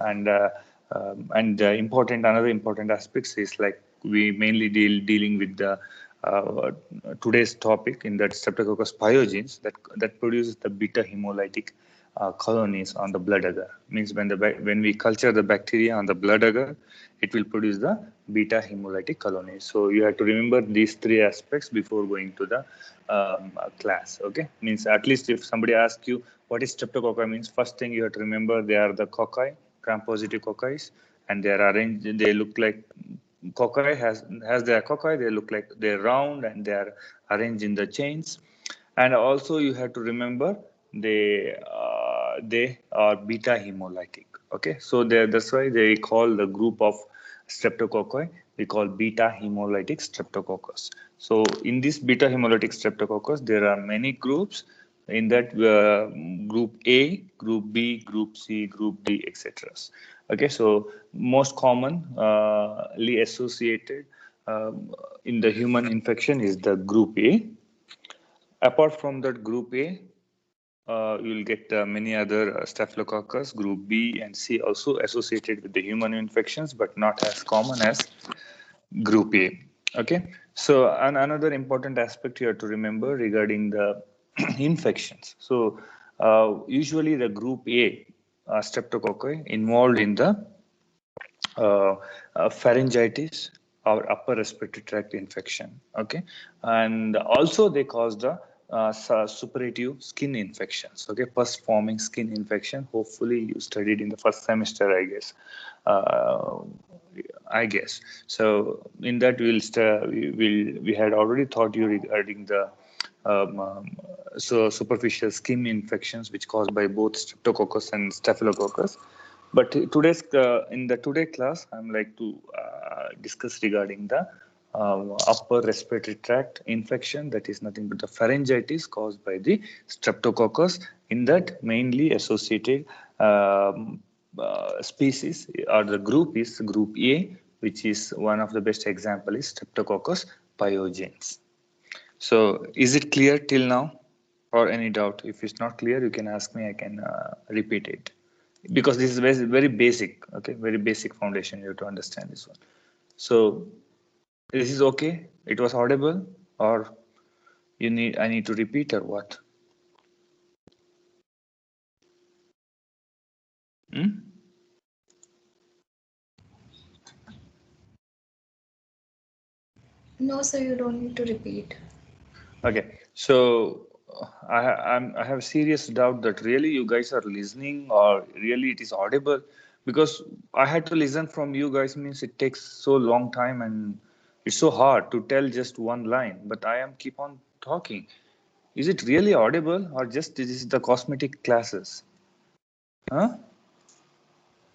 and another important aspects is like we mainly dealing with the today's topic in that Streptococcus pyogenes that produces the beta hemolytic colonies on the blood agar. Means when we culture the bacteria on the blood agar, it will produce the beta hemolytic colonies. So you have to remember these three aspects before going to the class. Okay, means at least if somebody asks you what is streptococci, means first thing you have to remember they are the cocci, gram-positive cocci, and they are arranged. They look like cocci has their cocci. They look like they're round and they are arranged in the chains. And also you have to remember they are beta hemolytic. Okay, so that's why they call the group of streptococci we call beta hemolytic streptococcus. So in this beta hemolytic streptococcus, there are many groups. In that group A, group B, group C, group D, etc. Okay, so most commonly associated in the human infection is the group A. Apart from that group A, you will get many other staphylococcus, group B and C also associated with the human infections, but not as common as group A. Okay, so another important aspect you have to remember regarding the infections. So usually the group A streptococci involved in the pharyngitis or upper respiratory tract infection. Okay, and also they cause the suppurative skin infections. Okay, pus forming skin infection. Hopefully you studied in the first semester, I guess. So in that we had already taught you regarding the superficial skin infections which caused by both streptococcus and staphylococcus. But today's in the today class, I'm like to discuss regarding the upper respiratory tract infection, that is nothing but the pharyngitis caused by the streptococcus. In that, mainly associated species or the group is group A, which is one of the best example is Streptococcus pyogenes. So is it clear till now, or any doubt? If it's not clear, you can ask me. I can repeat it, because this is very basic. Okay, very basic foundation. You have to understand this one. So this is okay. It was audible, or I need to repeat, or what? No, sir, you don't need to repeat. Okay, so I have serious doubt that really you guys are listening, or really it is audible, because I had to listen from you guys. Means it takes so long time and it's so hard to tell just one line, but I am keep on talking. Is it really audible, or just this is the cosmetic classes? Huh?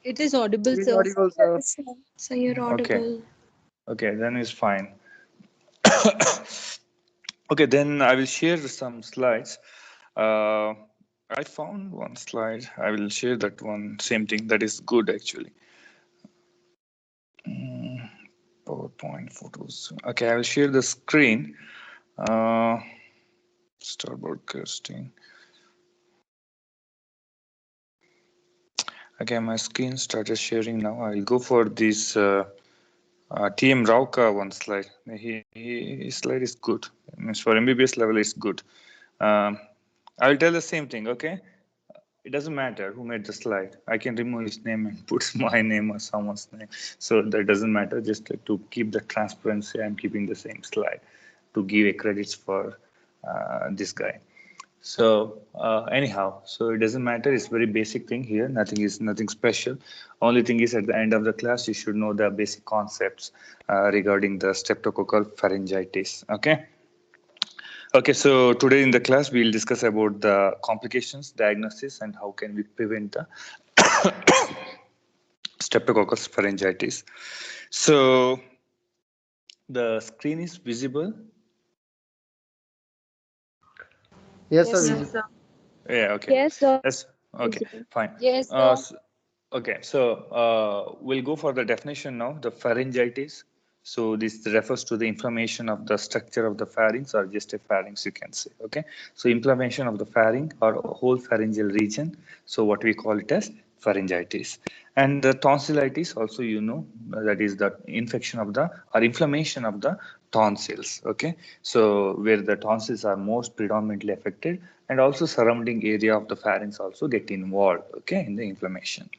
It is audible, It is sir. audible, sir. So you're audible. Okay, then it's fine. Okay, then I will share some slides. I found one slide. I will share that one. Same thing. That is good actually. PowerPoint photos. Okay, I will share the screen. Start broadcasting. Okay, my screen started sharing now. I will go for this TM Rauka one slide. His slide is good. Means for MBBS level, it's good. I will tell the same thing. Okay. It doesn't matter who made the slide. I can remove his name and put my name or someone's name. So that doesn't matter. Just to keep the transparency, I'm keeping the same slide to give a credits for this guy. So anyhow, so it doesn't matter. It's very basic thing here. Nothing special. Only thing is at the end of the class, you should know the basic concepts regarding the streptococcal pharyngitis. Okay. Okay, so today in the class, we'll discuss about the complications, diagnosis, and how can we prevent the Streptococcus pharyngitis. So the screen is visible. Yes, Yes, sir. sir. Yeah, okay. Yes, sir. That's okay, fine. Yes, sir. Okay, so we'll go for the definition now, the pharyngitis. So this refers to the inflammation of the structure of the pharynx, or just a pharynx, you can say. Okay, so inflammation of the pharynx or whole pharyngeal region. So what we call it as pharyngitis. And the tonsillitis also, you know, that is the infection of the or inflammation of the tonsils. Okay, so where the tonsils are most predominantly affected, and also surrounding area of the pharynx also get involved, okay, in the inflammation.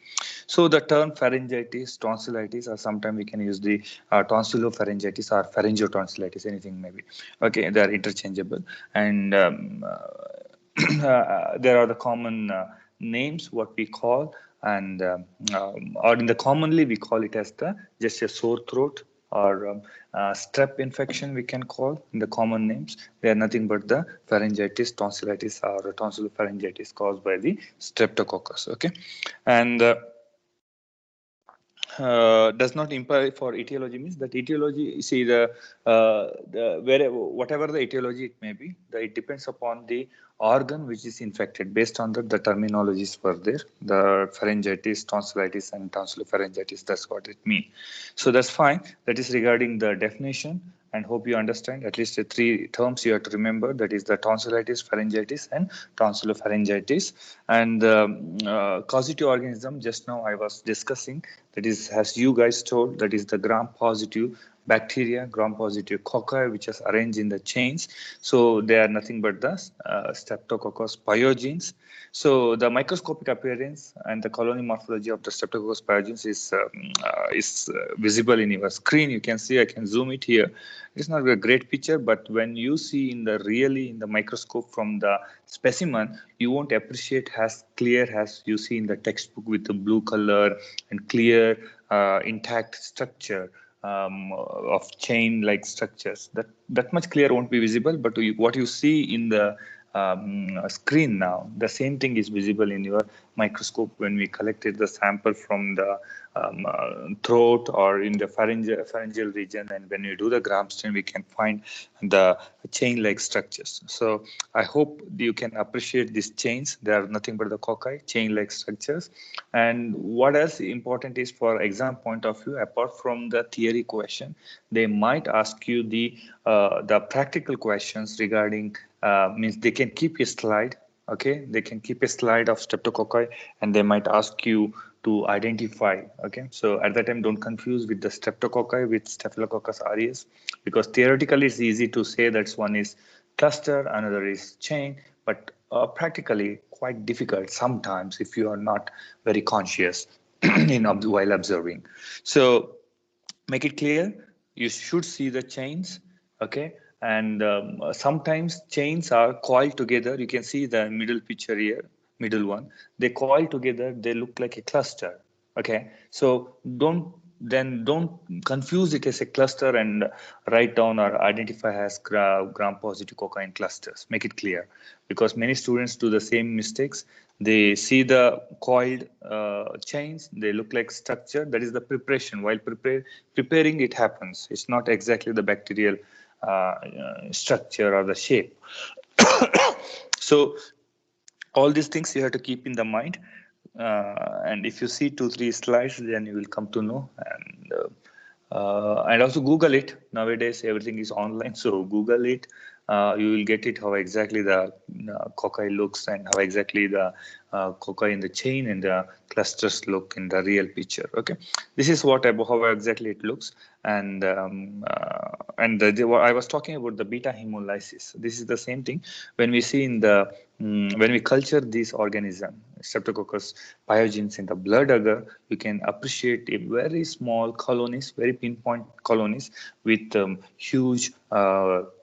So the term pharyngitis, tonsillitis, or sometimes we can use the tonsillopharyngitis or pharyngotonsillitis, anything maybe. Okay, they are interchangeable, and there are the common names what we call, and or in the commonly we call it as the just a sore throat or strep infection we can call in the common names. They are nothing but the pharyngitis, tonsillitis, or tonsillopharyngitis caused by the streptococcus. Okay, and does not imply for etiology means that etiology, see the where whatever the etiology it may be, it depends upon the organ which is infected. Based on that, the terminologies were there, the pharyngitis, tonsillitis, and tonsillopharyngitis. That's what it means. So that's fine. That is regarding the definition, and hope you understand at least the three terms you have to remember, that is the tonsillitis, pharyngitis, and tonsillopharyngitis. And causative organism, just now I was discussing, that is, as you guys told, that is the gram-positive bacteria, gram-positive cocci, which is arranged in the chains. So they are nothing but the Streptococcus pyogenes. So the microscopic appearance and the colony morphology of the Streptococcus pyogenes is visible in your screen. You can see, I can zoom it here. It's not a great picture, but when you see in the really in the microscope from the specimen, you won't appreciate as clear as you see in the textbook with the blue color and clear intact structure of chain-like structures. That much clear won't be visible, but what you see in the screen now, the same thing is visible in your microscope when we collected the sample from the throat or in the pharyngeal region, and when you do the gram stain, we can find the chain-like structures. So I hope you can appreciate these chains. They are nothing but the cocci, chain-like structures. And what else important is, for exam point of view, apart from the theory question, they might ask you the practical questions regarding means they can keep a slide. Okay, they can keep a slide of streptococci, and they might ask you to identify. Okay, so at that time, don't confuse with the streptococci with staphylococcus aureus, because theoretically it's easy to say that one is cluster, another is chain, but practically quite difficult sometimes if you are not very conscious while observing. So make it clear, you should see the chains. Okay, and sometimes chains are coiled together. You can see the middle picture here, middle one, they coil together, they look like a cluster. Okay, so don't confuse it as a cluster and write down or identify as gram positive cocaine clusters. Make it clear, because many students do the same mistakes. They see the coiled chains, they look like structure. That is the preparation. While preparing, it happens. It's not exactly the bacterial structure or the shape. So all these things you have to keep in the mind. And if you see 2-3 slides, then you will come to know. And also Google it. Nowadays, everything is online, so Google it. You will get it how exactly the cocci looks, and how exactly the cocci in the chain and the clusters look in the real picture. Okay, this is how exactly it looks. And I was talking about the beta hemolysis. This is the same thing. When we see in the when we culture this organism, Streptococcus pyogenes, in the blood agar, you can appreciate a very small colonies, very pinpoint colonies with huge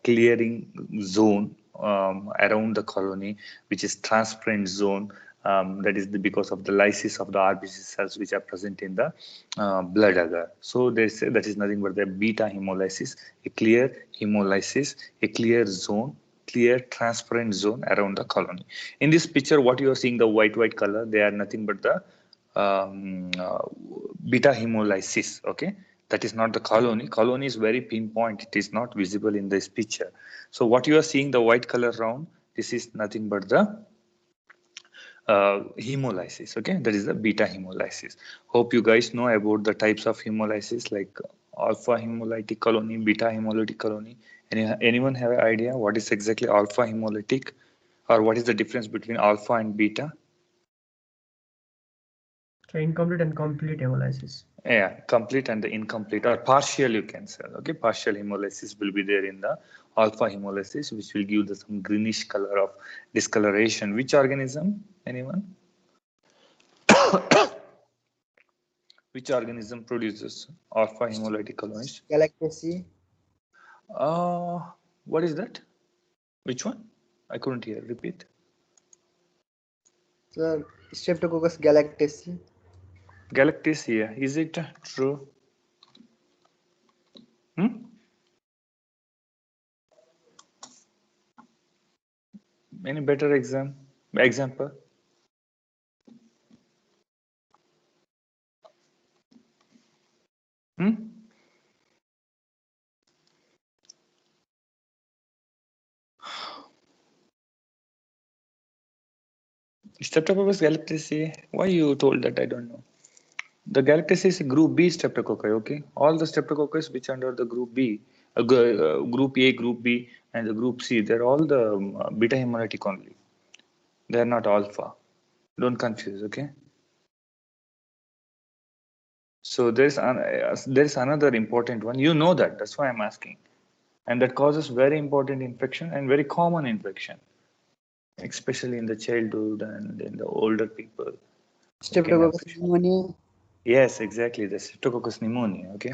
clearing zone around the colony, which is transparent zone. That is because of the lysis of the RBC cells which are present in the blood agar. So they say that is nothing but the beta hemolysis, a clear hemolysis, a clear zone, clear transparent zone around the colony. In this picture, what you are seeing, the white color, they are nothing but the beta hemolysis. Okay, that is not the colony. Colony is very pinpoint. It is not visible in this picture. So what you are seeing, the white color round, this is nothing but the hemolysis. Okay, that is the beta hemolysis. Hope you guys know about the types of hemolysis, like alpha hemolytic colony, beta hemolytic colony. Anyone have an idea what is exactly alpha hemolytic, or what is the difference between alpha and beta? So incomplete and complete hemolysis. Yeah, complete and the incomplete or partial you can say. Okay, partial hemolysis will be there in the alpha hemolysis, which will give the some greenish color of discoloration. Which organism? Anyone? Which organism produces alpha hemolytic colonies? Galactaceae. What is that? Which one? I couldn't hear. Repeat. Sir, Streptococcus galactaceae. Galactaceae. Is it true? Any better example? Streptococcus galactaceae. Why you told that? I don't know. The galactaceae is a group B streptococci. Okay, all the streptococcus which under the group B, group A, group B, and the group C, they're all the beta hemolytic only. They're not alpha. Don't confuse. Okay. So there's another important one. You know that. That's why I'm asking. And that causes very important infection and very common infection, especially in the childhood and in the older people. Streptococcus pneumoniae. Yes, exactly. The Streptococcus pneumoniae. Okay,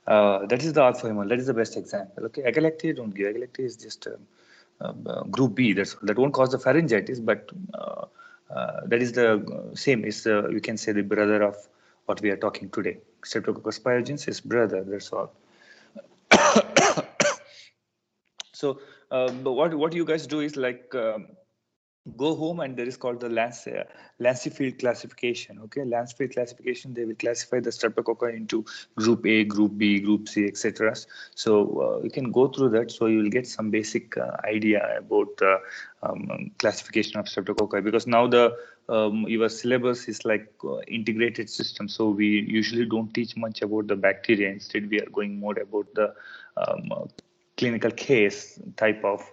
that is the alpha hemolytic. That is the best example. Okay, Agalactiae don't give. Agalactiae is just group B. That won't cause the pharyngitis, but that is the same. Is you can say the brother of what we are talking today. Streptococcus pyogenes is brother. That's all. So, but what you guys do is like. Go home and there is called the Lancefield classification. Okay, Lancefield classification, they will classify the streptococci into group A, group B, group C, etc. So you can go through that, so you will get some basic idea about classification of streptococci, because now the your syllabus is like integrated system, so we usually don't teach much about the bacteria. Instead we are going more about the clinical case type of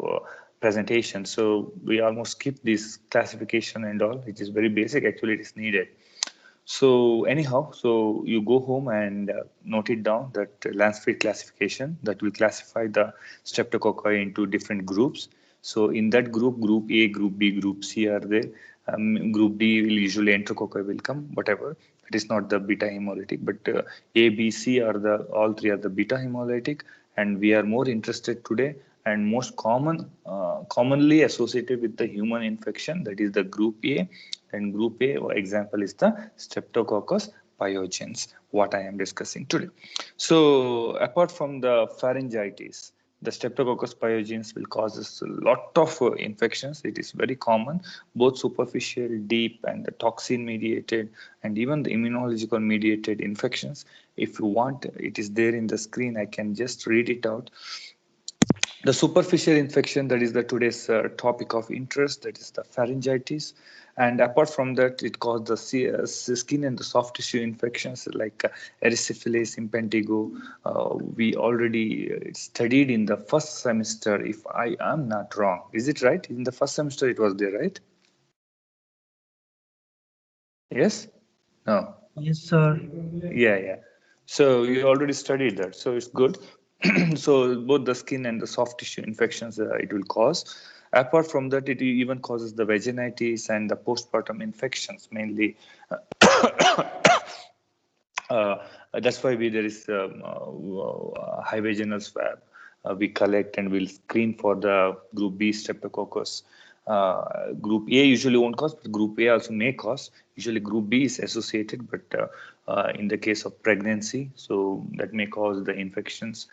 presentation. So we almost skip this classification and all. It is very basic. Actually, it is needed. So anyhow, so you go home and note it down, that Lancefield classification that will classify the streptococci into different groups. So in that group, group A, group B, group C are there. Group D will usually enterococci will come, whatever. It is not the beta hemolytic, but A, B, C are all three are the beta hemolytic, and we are more interested today and most commonly associated with the human infection, that is the group A. And group A example is the Streptococcus pyogenes, what I am discussing today. So apart from the pharyngitis, the Streptococcus pyogenes will cause us a lot of infections. It is very common, both superficial, deep, and the toxin mediated, and even the immunological mediated infections. If you want, it is there in the screen. I can just read it out. The superficial infection, that is the today's topic of interest, that is the pharyngitis. And apart from that, it causes the skin and the soft tissue infections like erysipelas, impetigo. We already studied in the first semester, if I am not wrong. Is it right? In the first semester, it was there, right? Yes? No. Yes, sir. Yeah. So you already studied that, so it's good. So both the skin and the soft tissue infections it will cause. Apart from that, it even causes the vaginitis and the postpartum infections mainly. That's why there is high vaginal swab. We collect and we'll screen for the group B streptococcus. Group A usually won't cause, but group A also may cause. Usually group B is associated, but in the case of pregnancy, so that may cause the infections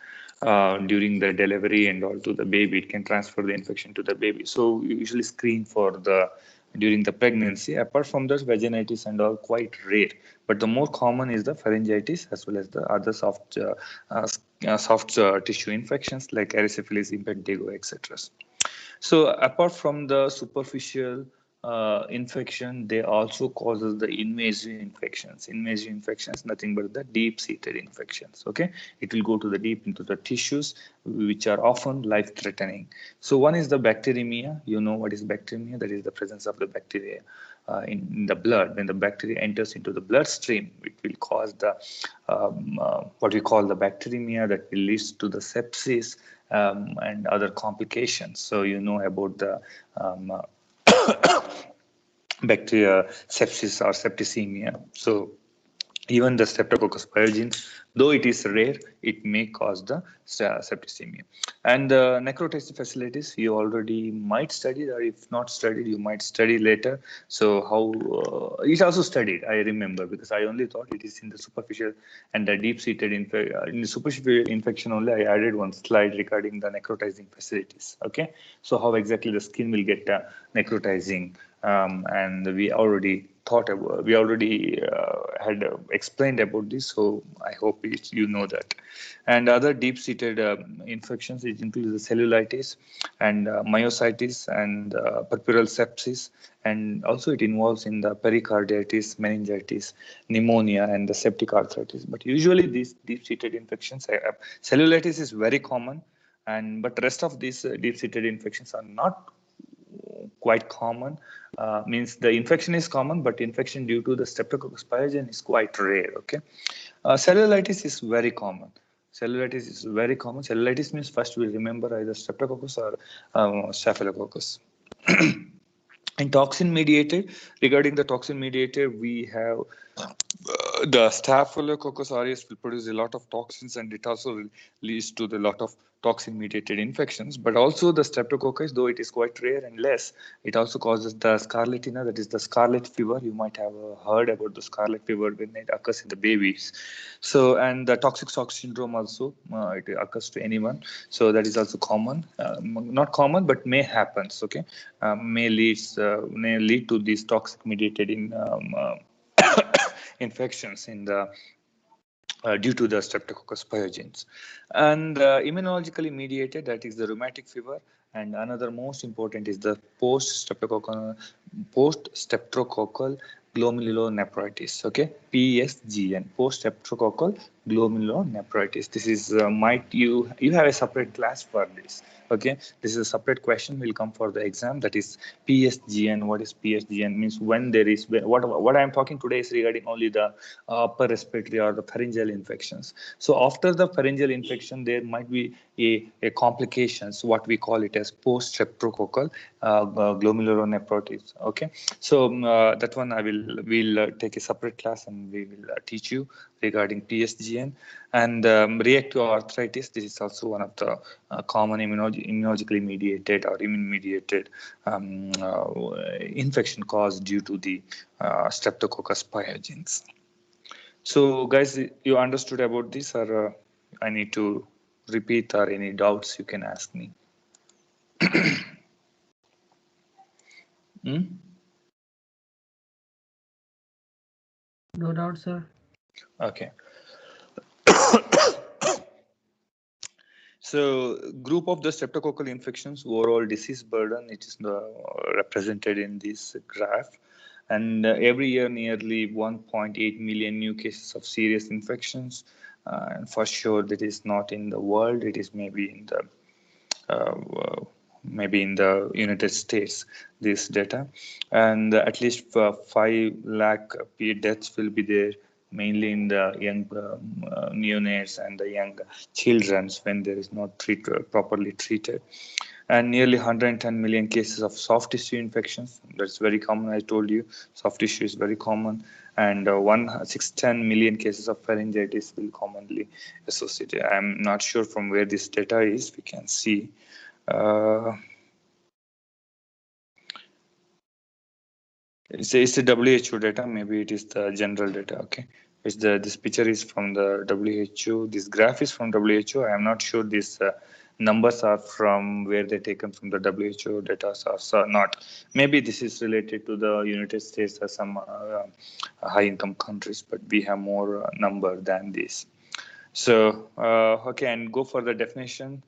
during the delivery and all to the baby. It can transfer the infection to the baby. So you usually screen for the during the pregnancy. Apart from that, vaginitis and all quite rare, but the more common is the pharyngitis as well as the other soft tissue infections like erysipelas, impetigo, etc. So apart from the superficial infection, they also causes the invasive infections. Invasive infections, nothing but the deep-seated infections. Okay, it will go to the deep into the tissues, which are often life-threatening. So one is the bacteremia. You know what is bacteremia? That is the presence of the bacteria in the blood. When the bacteria enters into the bloodstream, it will cause the what we call the bacteremia that will lead to the sepsis and other complications. So you know about the bacteria sepsis or septicemia. So even the Streptococcus pyogenes, though it is rare, it may cause the septicemia. And the necrotizing facilities, you already might study, or if not studied, you might study later. So how it's also studied, I remember, because I only thought it is in the superficial and the deep-seated in the superficial infection only. I added one slide regarding the necrotizing facilities. Okay, so how exactly the skin will get necrotizing, and we already had explained about this, so I hope you know that. And other deep-seated infections, it includes the cellulitis and myositis and puerperal sepsis, and also it involves in the pericarditis, meningitis, pneumonia, and the septic arthritis. But usually these deep-seated infections, cellulitis is very common, but rest of these deep-seated infections are not quite common. Means the infection is common, but infection due to the Streptococcus pyogen is quite rare. Okay, cellulitis is very common. Cellulitis is very common. Cellulitis means first we remember either Streptococcus or Staphylococcus. And toxin mediated, regarding the toxin mediated, we have the Staphylococcus aureus will produce a lot of toxins, and it also leads to a lot of toxin-mediated infections. But also the Streptococcus, though it is quite rare and less, it also causes the scarlatina, that is the scarlet fever. You might have heard about the scarlet fever when it occurs in the babies. So, and the toxic shock syndrome also, it occurs to anyone. So that is also common, not common, but may happen. Okay, may lead to these toxic-mediated infections in the due to the Streptococcus pyogenes. And immunologically mediated, that is the rheumatic fever. And another most important is the post-streptococcal glomerulonephritis. Okay, PSGN, post-streptococcal glomerulonephritis. This is you have a separate class for this. Okay, this is a separate question will come for the exam. That is PSGN. What is PSGN? Means when there is what I am talking today is regarding only the upper respiratory or the pharyngeal infections. So after the pharyngeal infection, there might be a complications, what we call it as post-streptococcal glomerulonephritis. Okay, so that one we'll take a separate class and we will teach you regarding PSGN. And reactive arthritis, this is also one of the common immunologically mediated or immune-mediated infection caused due to the Streptococcus pyogenes. So guys, you understood about this, or I need to repeat, or any doubts you can ask me. No doubt, sir. Okay. So group of the streptococcal infections, overall disease burden, it is represented in this graph. And every year, nearly 1.8 million new cases of serious infections. And for sure, that is not in the world. It is maybe in the United States, this data. And at least 5 lakh deaths will be there, mainly in the young neonates and the young children when there is not properly treated. And nearly 110 million cases of soft tissue infections. That's very common. I told you, soft tissue is very common. And 610 million cases of pharyngitis will commonly associated. I'm not sure from where this data is. We can see. It's the WHO data. Maybe it is the general data. Okay, this picture is from the WHO. This graph is from WHO. I am not sure these numbers are from where they're taken from the WHO data or not. Maybe this is related to the United States or some high-income countries, but we have more number than this. So okay, and go for the definition.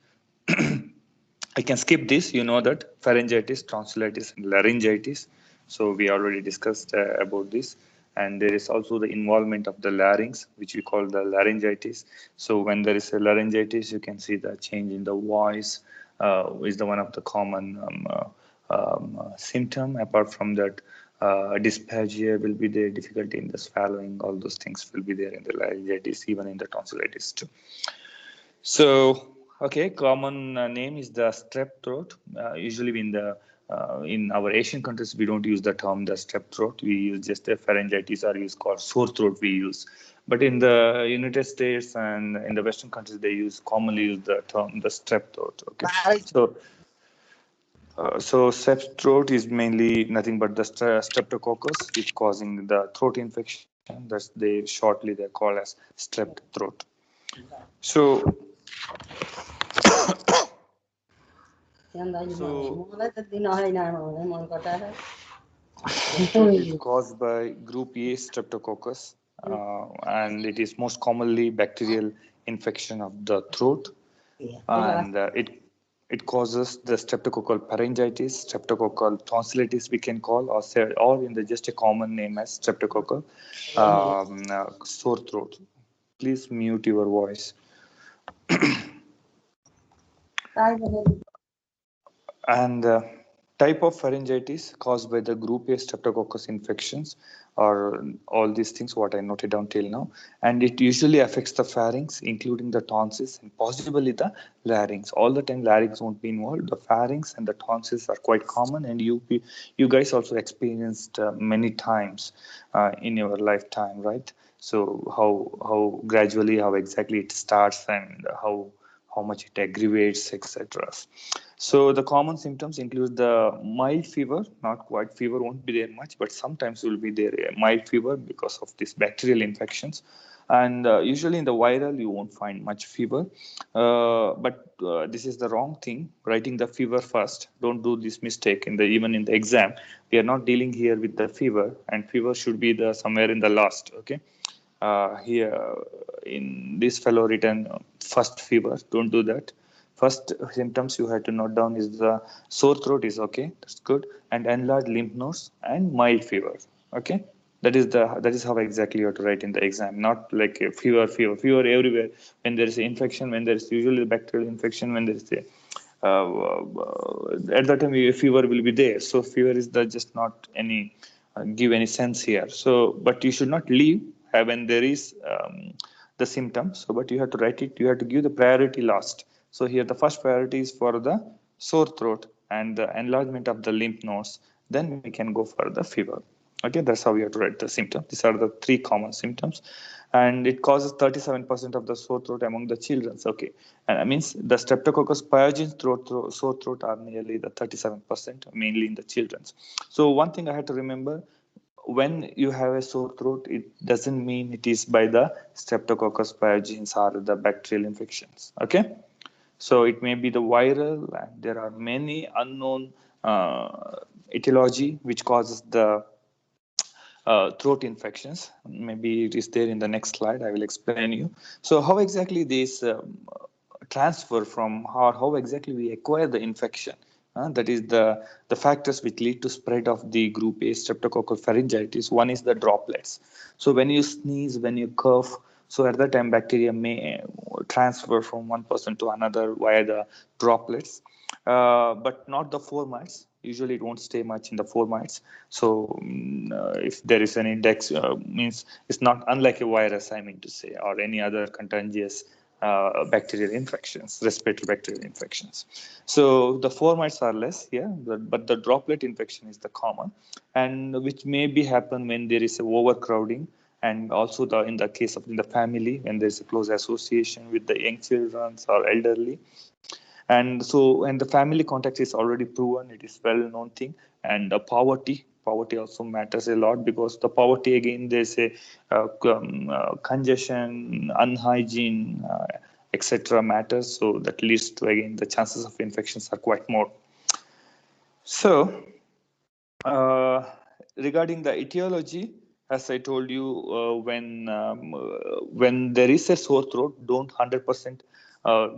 I can skip this. You know that pharyngitis, tonsillitis, and laryngitis. So we already discussed about this. And there is also the involvement of the larynx, which we call the laryngitis. So when there is a laryngitis, you can see the change in the voice is the one of the common symptom. Apart from that, dysphagia will be there, difficulty in the swallowing, all those things will be there in the laryngitis, even in the tonsillitis too. So, okay, common name is the strep throat. Usually in our Asian countries, we don't use the term the strep throat. We use just a pharyngitis, or use called sore throat we use. But in the United States and in the Western countries, they commonly use the term the strep throat. Okay, so strep throat is mainly nothing but the streptococcus, which causing the throat infection. That's shortly they call as strep throat. So throat is caused by group A streptococcus, and it is most commonly bacterial infection of the throat, and it causes the streptococcal pharyngitis, streptococcal tonsillitis we can call, or in the just a common name as streptococcal sore throat. Please mute your voice. And type of pharyngitis caused by the group A streptococcus infections are all these things what I noted down till now, and it usually affects the pharynx, including the tonsils and possibly the larynx. All the time larynx won't be involved. The pharynx and the tonsils are quite common, and you guys also experienced many times in your lifetime, right? So how gradually, how exactly it starts, and how much it aggravates, etc. So the common symptoms include the mild fever, not quite fever, won't be there much, but sometimes will be there a mild fever because of these bacterial infections. And usually in the viral, you won't find much fever. But this is the wrong thing, writing the fever first. Don't do this mistake even in the exam. We are not dealing here with the fever, and fever should be somewhere in the last, okay? Here in this fellow written first fever. Don't do that. First symptoms you have to note down is the sore throat is okay, that's good, and enlarged lymph nodes and mild fever. Okay, that is how exactly you have to write in the exam, not like a fever everywhere. When there is an infection, when there is usually a bacterial infection, when there is a at that time fever will be there. So fever is just not any give any sense here. So, but you should not leave when there is the symptoms. So, but you have to write it. You have to give the priority last. So here the first priority is for the sore throat and the enlargement of the lymph nodes. Then we can go for the fever. Okay, that's how we have to write the symptoms. These are the three common symptoms, and it causes 37% of the sore throat among the children. Okay, and that means the Streptococcus pyogenes sore throat are nearly the 37%, mainly in the children's. So one thing I had to remember, when you have a sore throat, it doesn't mean it is by the Streptococcus pyogenes or the bacterial infections. Okay, so it may be the viral, and there are many unknown etiology which causes the throat infections. Maybe it is there in the next slide. I will explain you. So how exactly this transfer from how exactly we acquire the infection? That is the factors which lead to spread of the group A streptococcal pharyngitis. One is the droplets. So when you sneeze, when you cough, so at that time bacteria may transfer from one person to another via the droplets, but not the fomites. Usually it won't stay much in the fomites. So if there is an index, means it's not unlike a virus, I mean to say, or any other contagious bacterial infections, respiratory bacterial infections. So the fomites are less here, but the droplet infection is the common, and which may be happen when there is a overcrowding, and also in the case of in the family, when there is a close association with the young children or elderly. And so, and the family context is already proven, it is well known thing. And poverty also matters a lot, because the poverty, again, there's a congestion, unhygiene, etc. matters. So that leads to, again, the chances of infections are quite more. So regarding the etiology, as I told you, when there is a sore throat, don't 100%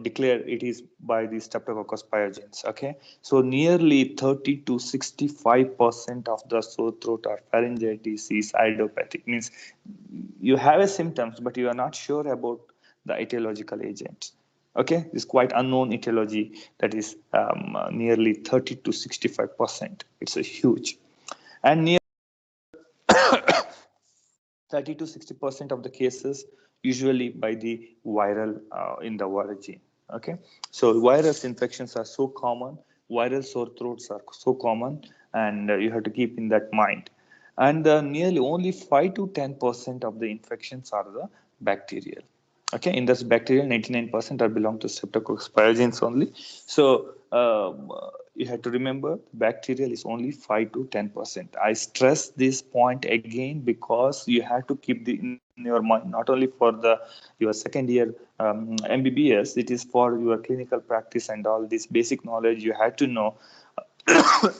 declare it is by the Streptococcus pyogenes. Okay, so nearly 30 to 65% of the sore throat or pharyngitis is idiopathic. Means you have a symptoms, but you are not sure about the etiological agent. Okay, this quite unknown etiology, that is nearly 30 to 65%. It's a huge, and near 30 to 60% of the cases usually by the viral in the origin. Okay, so virus infections are so common, viral sore throats are so common, and you have to keep in that mind. And nearly only 5 to 10% of the infections are the bacterial. Okay, in this bacterial, 99% are belong to Streptococcus pyogenes only. So you have to remember bacterial is only 5 to 10%. I stress this point again because you have to keep the in your mind, not only for the your second year MBBS, it is for your clinical practice and all this basic knowledge you have to know. Sorry.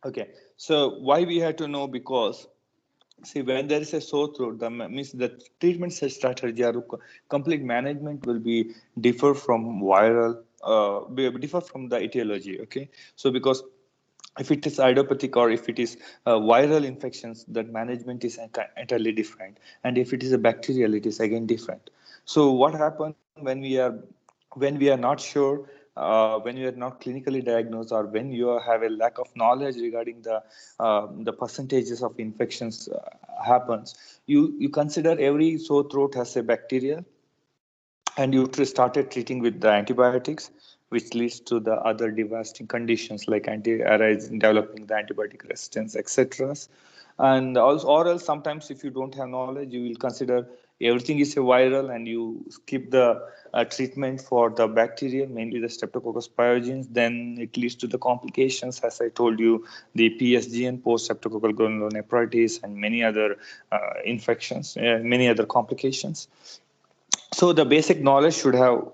Okay, so why we have to know? Because see, when there is a sore throat, the means the treatment strategy or complete management will be differ from viral, differ from the etiology. Okay, so because if it is idiopathic or if it is viral infections, that management is entirely different, and if it is a bacterial, it is again different. So what happens when we are not sure, when you are not clinically diagnosed, or when you have a lack of knowledge regarding the percentages of infections happens, you consider every sore throat as a bacterial, and you started treating with the antibiotics, which leads to the other devastating conditions like developing the antibiotic resistance, etc. And also, or else sometimes if you don't have knowledge, you will consider everything is a viral and you skip the treatment for the bacteria, mainly the Streptococcus pyogenes. Then it leads to the complications, as I told you, the PSGN, post streptococcal glomerulonephritis, and many other infections, many other complications. So the basic knowledge should have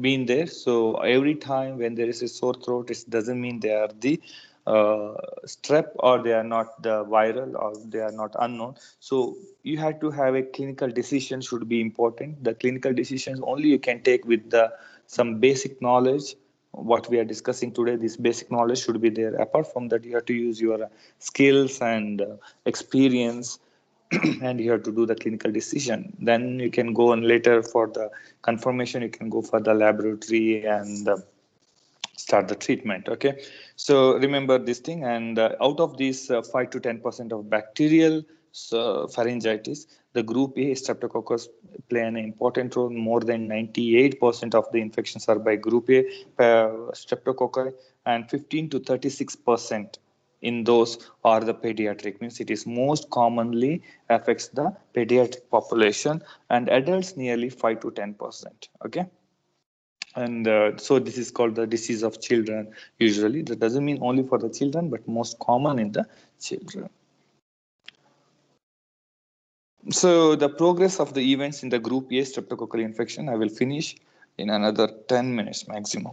been there. So every time when there is a sore throat, it doesn't mean they are the strep, or they are not the viral, or they are not unknown. So you have to have a clinical decision should be important. The clinical decisions only you can take with the some basic knowledge. What we are discussing today, this basic knowledge should be there. Apart from that, you have to use your skills and experience and you have to do the clinical decision. Then you can go on later for the confirmation, you can go for the laboratory and start the treatment. Okay, so remember this thing. And out of these 5 to 10% of bacterial pharyngitis, the group A streptococcus play an important role. More than 98% of the infections are by group A streptococci, and 15 to 36% in those are the pediatric, means it is most commonly affects the pediatric population, and adults nearly 5 to 10%. Okay, and so this is called the disease of children. Usually that doesn't mean only for the children, but most common in the children. So the progress of the events in the group A streptococcal infection, I will finish in another 10 minutes maximum.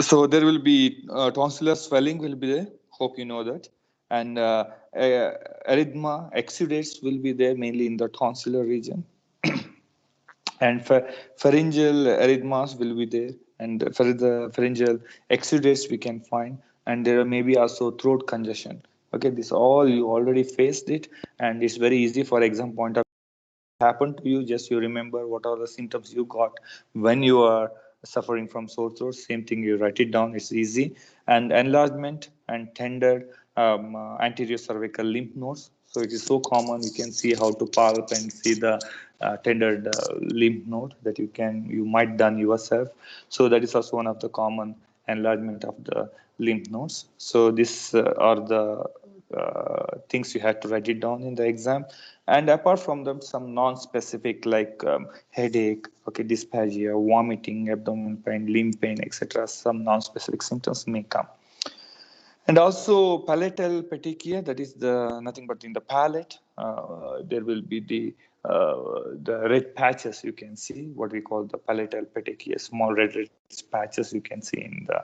So there will be tonsillar swelling will be there, hope you know that, and erythema, exudates will be there mainly in the tonsillar region, and pharyngeal erythemas will be there, and for the pharyngeal exudates we can find, and there may be also throat congestion. Okay, this all you already faced it, and it's very easy for exam point of happened to you. Just you remember what are the symptoms you got when you are suffering from sore throat. Same thing, you write it down, it's easy. And enlargement and tender anterior cervical lymph nodes. So it is so common, you can see how to palp and see the tendered lymph node that you might done yourself. So that is also one of the common enlargement of the lymph nodes. So these are the things you had to write it down in the exam. And apart from them, some non-specific like headache, okay, dysphagia, vomiting, abdominal pain, limb pain, etc. Some non-specific symptoms may come. And also palatal petechia, that is the nothing but in the palate, there will be the red patches. You can see what we call the palatal petechia, small red patches you can see in the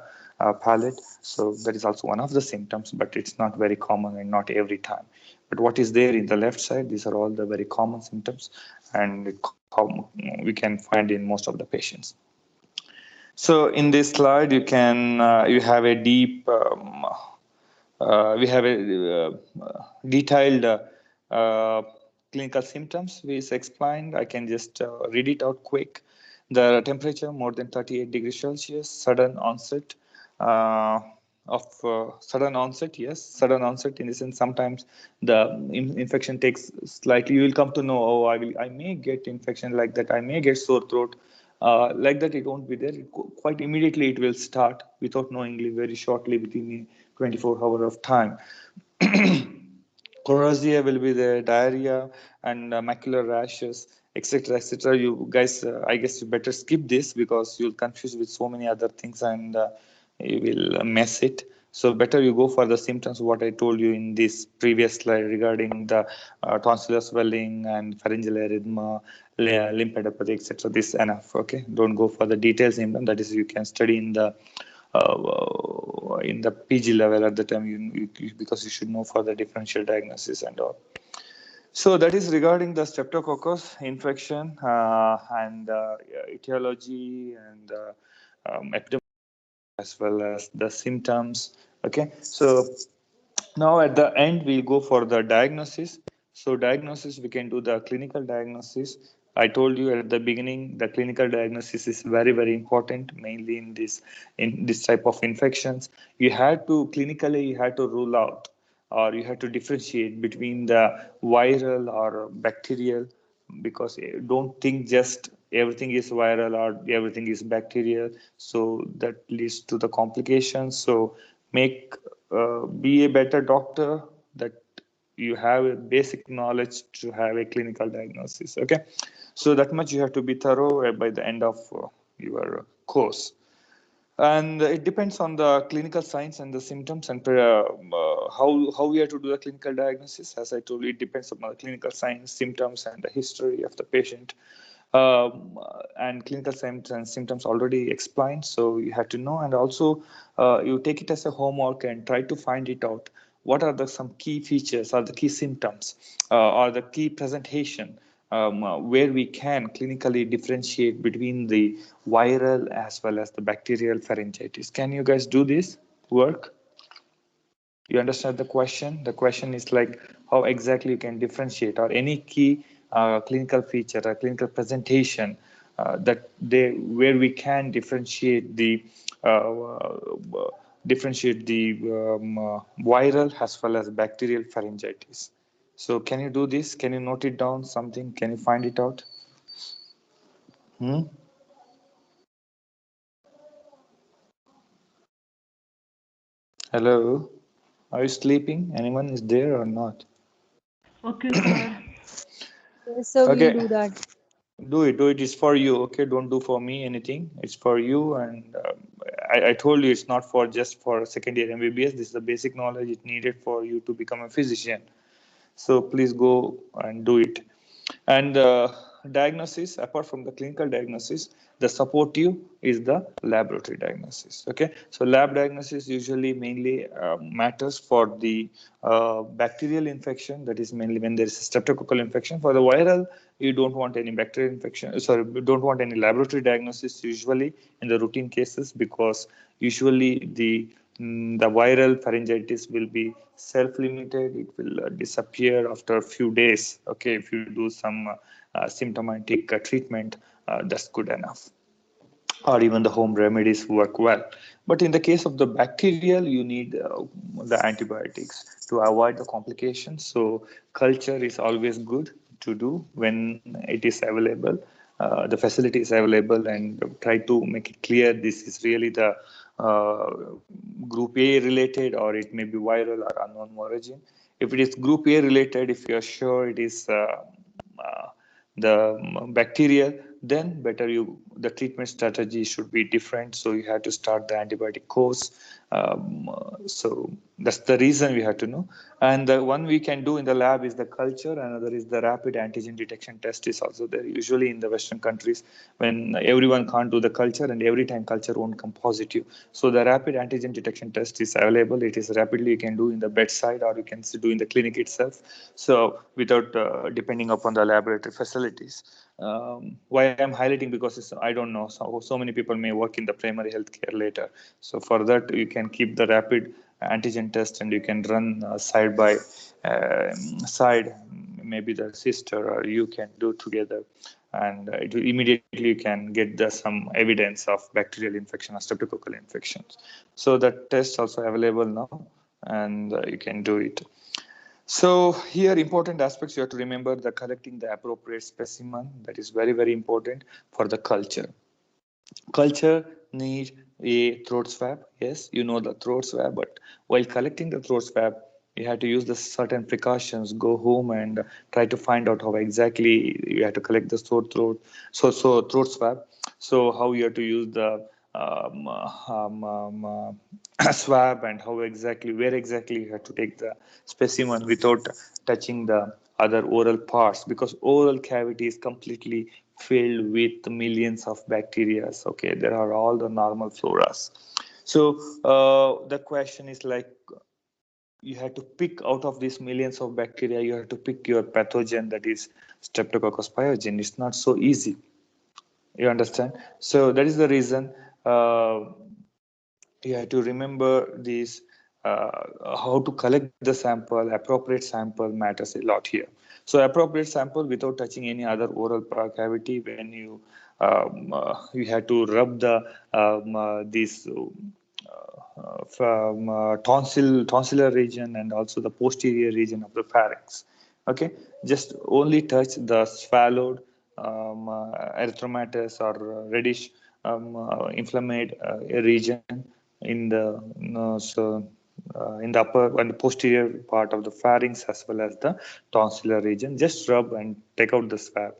palate. So that is also one of the symptoms, but it's not very common and not every time. But what is there in the left side, these are all the very common symptoms, and we can find in most of the patients. So in this slide, you can you have a deep we have a detailed clinical symptoms we explained. I can just read it out quick. The temperature more than 38 degrees Celsius, sudden onset sudden onset, yes, sudden onset in the sense sometimes the infection takes slightly. You will come to know, oh, I may get infection like that. I may get sore throat. Like that, it won't be there. Quite immediately, it will start without knowingly, very shortly, within 24 hours of time. Corazia will be there, diarrhea and macular rashes, etc., etc. You guys, I guess you better skip this because you'll confuse with so many other things and you will mess it. So better you go for the symptoms what I told you in this previous slide regarding the tonsillar swelling and pharyngeal erythema, lymphadenopathy, etc. This enough. Okay, don't go for the detailed symptom. That is, you can study in the PG level at the time, because you should know for the differential diagnosis and all. So that is regarding the Streptococcus infection and etiology and epidemiology as well as the symptoms. Okay, so now at the end we'll go for the diagnosis. So diagnosis, we can do the clinical diagnosis. I told you at the beginning the clinical diagnosis is very, very important, mainly in this type of infections. You had to clinically, you had to rule out, or you have to differentiate between the viral or bacterial, because don't think just everything is viral or everything is bacterial, so that leads to the complications. So be a better doctor, that you have a basic knowledge to have a clinical diagnosis. Okay, so that much you have to be thorough by the end of your course. And it depends on the clinical signs and the symptoms and how we have to do the clinical diagnosis. As I told you, it depends on the clinical signs, symptoms, and the history of the patient. And clinical signs and symptoms already explained, so you have to know. And also, you take it as a homework and try to find it out. What are the some key features or the key symptoms or the key presentation where we can clinically differentiate between the viral as well as the bacterial pharyngitis. Can you guys do this work? You understand the question? The question is like how exactly you can differentiate, or any key clinical feature or clinical presentation where we can differentiate the viral as well as bacterial pharyngitis. So can you do this? Can you note it down something? Can you find it out? Hello? Are you sleeping? Anyone is there or not? Okay, sir. Yes, sir, Okay. we'll do that. Do it. It's for you. Okay, don't do for me anything. It's for you. And I told you it's not for just for second year MBBS. This is the basic knowledge it needed for you to become a physician. So please go and do it. And diagnosis, apart from the clinical diagnosis, the supportive is the laboratory diagnosis. Okay, so lab diagnosis usually mainly matters for the bacterial infection. That is mainly when there is a streptococcal infection. For the viral, you don't want any bacterial infection. Sorry, you don't want any laboratory diagnosis usually in the routine cases, because usually the viral pharyngitis will be self-limited. It will disappear after a few days. Okay, if you do some symptomatic treatment, that's good enough. Or even the home remedies work well. But in the case of the bacterial, you need the antibiotics to avoid the complications. So culture is always good to do when it is available. The facility is available, and try to make it clear this is really the uh, group A related, or it may be viral or unknown origin. If it is group A related, if you are sure it is the bacterial, then better the treatment strategy should be different. So you have to start the antibiotic course. So that's the reason we have to know. And the one we can do in the lab is the culture. Another is the rapid antigen detection test is also there. Usually in the Western countries, when everyone can't do the culture, and every time culture won't come positive. So the rapid antigen detection test is available. It is rapidly you can do in the bedside, or you can do in the clinic itself. So without depending upon the laboratory facilities. Why I'm highlighting, because I don't know, so many people may work in the primary healthcare later. So for that, you can keep the rapid antigen test, and you can run side by side, maybe the sister or you can do together, and it will immediately you can get some evidence of bacterial infection or streptococcal infections. So that test also available now, and you can do it. So here important aspects you have to remember: the collecting the appropriate specimen, that is very, very important for the culture. Culture need a throat swab. Yes, you know the throat swab, but while collecting the throat swab, you have to use the certain precautions. Go home and try to find out how exactly you have to collect the throat swab. So how you have to use the swab, and how exactly, where exactly you have to take the specimen without touching the other oral parts, because oral cavity is completely filled with millions of bacteria. Okay, there are all the normal floras. So the question is like, you have to pick out of these millions of bacteria, you have to pick your pathogen, that is Streptococcus pyogenes. It's not so easy. You understand? So that is the reason you have to remember this. How to collect the sample, appropriate sample matters a lot here. So appropriate sample without touching any other oral cavity. When you have to rub the this from tonsillar region and also the posterior region of the pharynx. Okay, just only touch the swallowed erythematous or reddish inflamed region in the in the upper and the posterior part of the pharynx, as well as the tonsillar region. Just rub and take out the swab.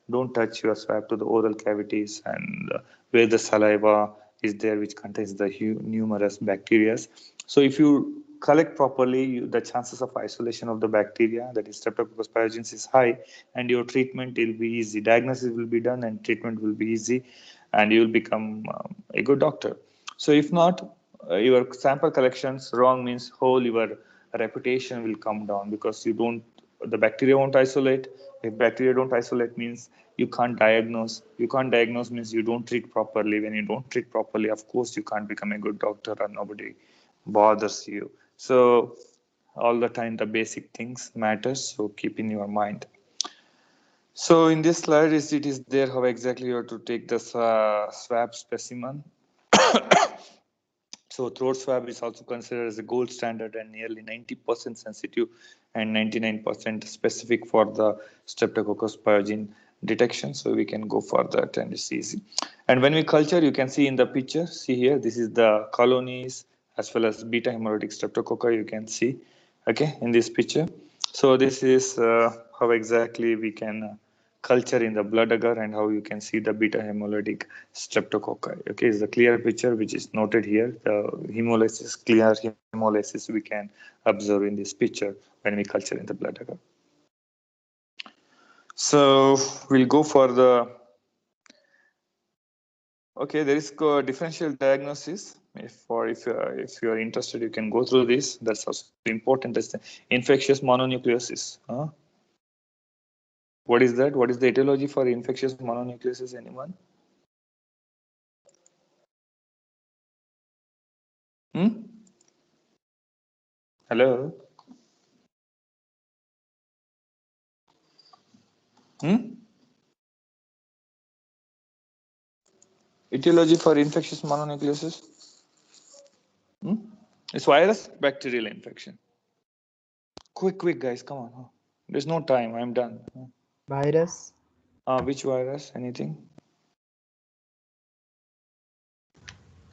Don't touch your swab to the oral cavities and where the saliva is there, which contains the numerous bacteria. So if you collect properly, the chances of isolation of the bacteria, that is Streptococcus pyogenes, is high, and your treatment will be easy. Diagnosis will be done and treatment will be easy, and you will become a good doctor. So if not, your sample collections wrong means whole your reputation will come down, because the bacteria won't isolate. If bacteria don't isolate means you can't diagnose. You can't diagnose means you don't treat properly. When you don't treat properly, of course you can't become a good doctor, and nobody bothers you. So all the time the basic things matters, so keep in your mind. So in this slide it is there how exactly you have to take the swab specimen. So throat swab is also considered as a gold standard and nearly 90% sensitive and 99% specific for the Streptococcus pyogenes detection. So we can go for that, and it's easy. And when we culture, you can see in the picture, see here, this is the colonies as well as beta hemolytic streptococci, you can see, okay, in this picture. So this is how exactly we can culture in the blood agar, and how you can see the beta hemolytic streptococci. Okay, is the clear picture which is noted here. The hemolysis, clear hemolysis we can observe in this picture when we culture in the blood agar. So we'll go for the, okay, there is differential diagnosis. If you are interested, you can go through this. That's also important. That's the infectious mononucleosis. What is that? What is the etiology for infectious mononucleosis? Anyone? Hello? Etiology for infectious mononucleosis? It's virus, bacterial infection. Quick, guys, come on. There's no time. I'm done. Virus. Which virus? Anything?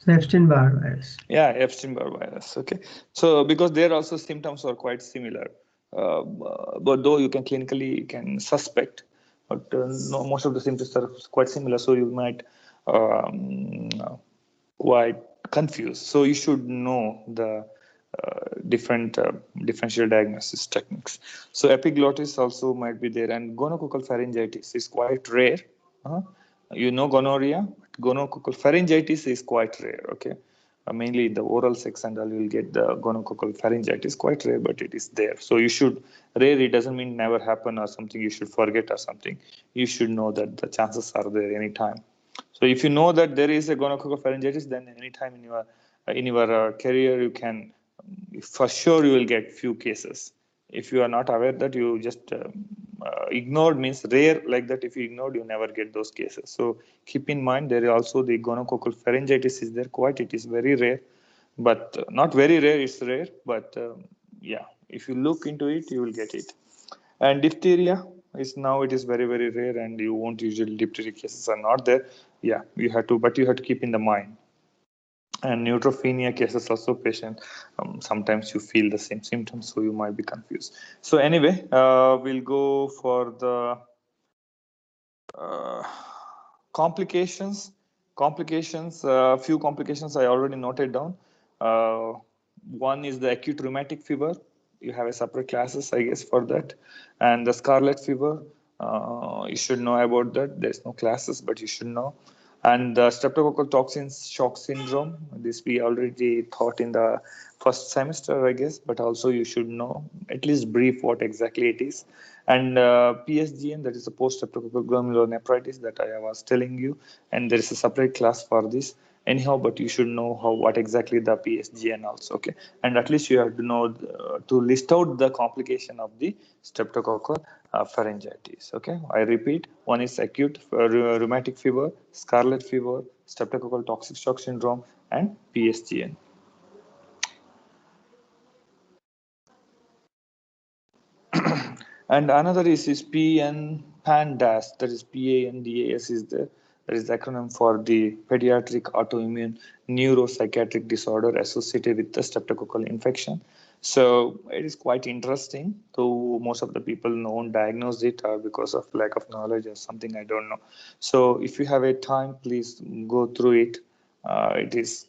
Epstein-Barr virus. Yeah, Epstein-Barr virus. Okay. So because there also symptoms are quite similar, but though you can clinically suspect, but no, most of the symptoms are quite similar. So you might quite confused. So you should know the different differential diagnosis techniques. So epiglottis also might be there, and gonococcal pharyngitis is quite rare. You know gonorrhea, but gonococcal pharyngitis is quite rare. Okay, mainly in the oral sex and all, you will get the gonococcal pharyngitis, quite rare, but it is there. So you should, rare, it doesn't mean never happen or something you should forget or something. You should know that the chances are there anytime. So if you know that there is a gonococcal pharyngitis, then anytime in your career, you can, for sure you will get few cases if you are not aware that, you just ignored means rare, like that. If you ignored, you never get those cases. So keep in mind, there is also the gonococcal pharyngitis is there. Quite, it is very rare, but not very rare, it's rare, but yeah, if you look into it, you will get it. And diphtheria is now, it is very, very rare, and you won't usually, diphtheria cases are not there. Yeah, you have to, but you have to keep in the mind. And neutropenia cases also, patient sometimes you feel the same symptoms, so you might be confused. So anyway, we'll go for the complications. Few complications I already noted down. One is the acute rheumatic fever. You have a separate classes, I guess, for that. And the scarlet fever, you should know about that. There's no classes, but you should know. And the streptococcal toxin shock syndrome, this we already taught in the first semester, I guess, but also you should know, at least brief what exactly it is. And PSGN, that is the post-streptococcal glomerulonephritis that I was telling you, and there is a separate class for this. Anyhow, but you should know what exactly the PSGN also, okay? And at least you have to know to list out the complication of the streptococcal pharyngitis, okay? I repeat, one is acute rheumatic fever, scarlet fever, streptococcal toxic shock syndrome, and PSGN. And another is PANDAS, that is PANDAS is there. That is the acronym for the pediatric autoimmune neuropsychiatric disorder associated with the streptococcal infection. So it is quite interesting, though most of the people don't diagnose it because of lack of knowledge or something, I don't know. So if you have a time, please go through it. It is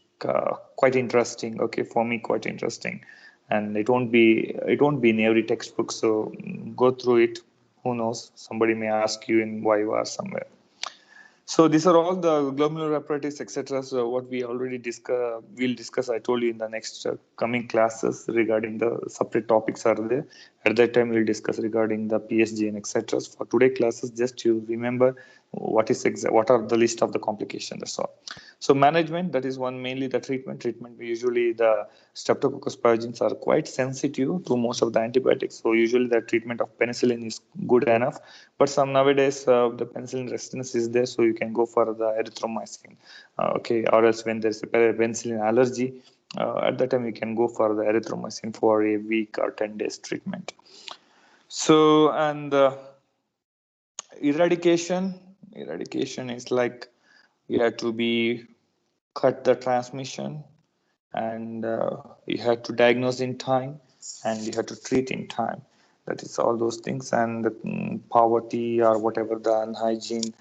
quite interesting, okay, for me, quite interesting. And it won't be in every textbook, so go through it. Who knows, somebody may ask you in Viva or somewhere. So these are all the glomerular apparatus, etc. So what we already we'll discuss, I told you, in the next coming classes regarding the separate topics are there. At that time, we'll discuss regarding the PSG and etc. For today classes, just you remember what are the list of the complications, that's all. So management, that is one, mainly the treatment. Usually the streptococcus pyogenes are quite sensitive to most of the antibiotics. So usually the treatment of penicillin is good enough. But some nowadays the penicillin resistance is there, so you can go for the erythromycin. Okay, or else when there's a penicillin allergy, at that time you can go for the erythromycin for a week or 10 days treatment. So, and eradication is like, you have to be cut the transmission, and you have to diagnose in time, and you have to treat in time. That is all those things. And poverty or whatever, the unhygiene,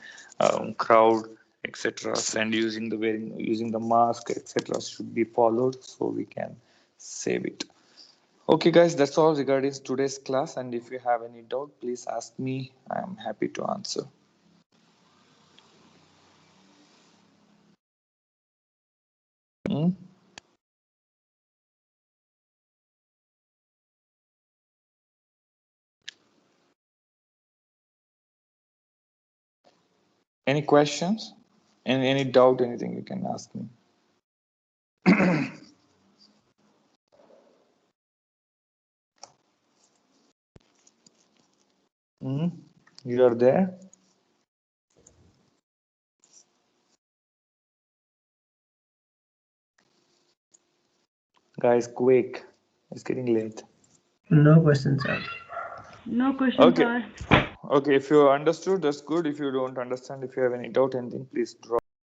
crowd, etc., and using the mask, etc., should be followed, so we can save it. Okay guys, that's all regarding today's class, and if you have any doubt, please ask me. I am happy to answer. Any questions? Any doubt, anything, you can ask me. You are there? Guys, quick. It's getting late. No questions, sir. No questions, Okay. sir. Okay, if you understood, that's good. If you don't understand, if you have any doubt, anything, please drop.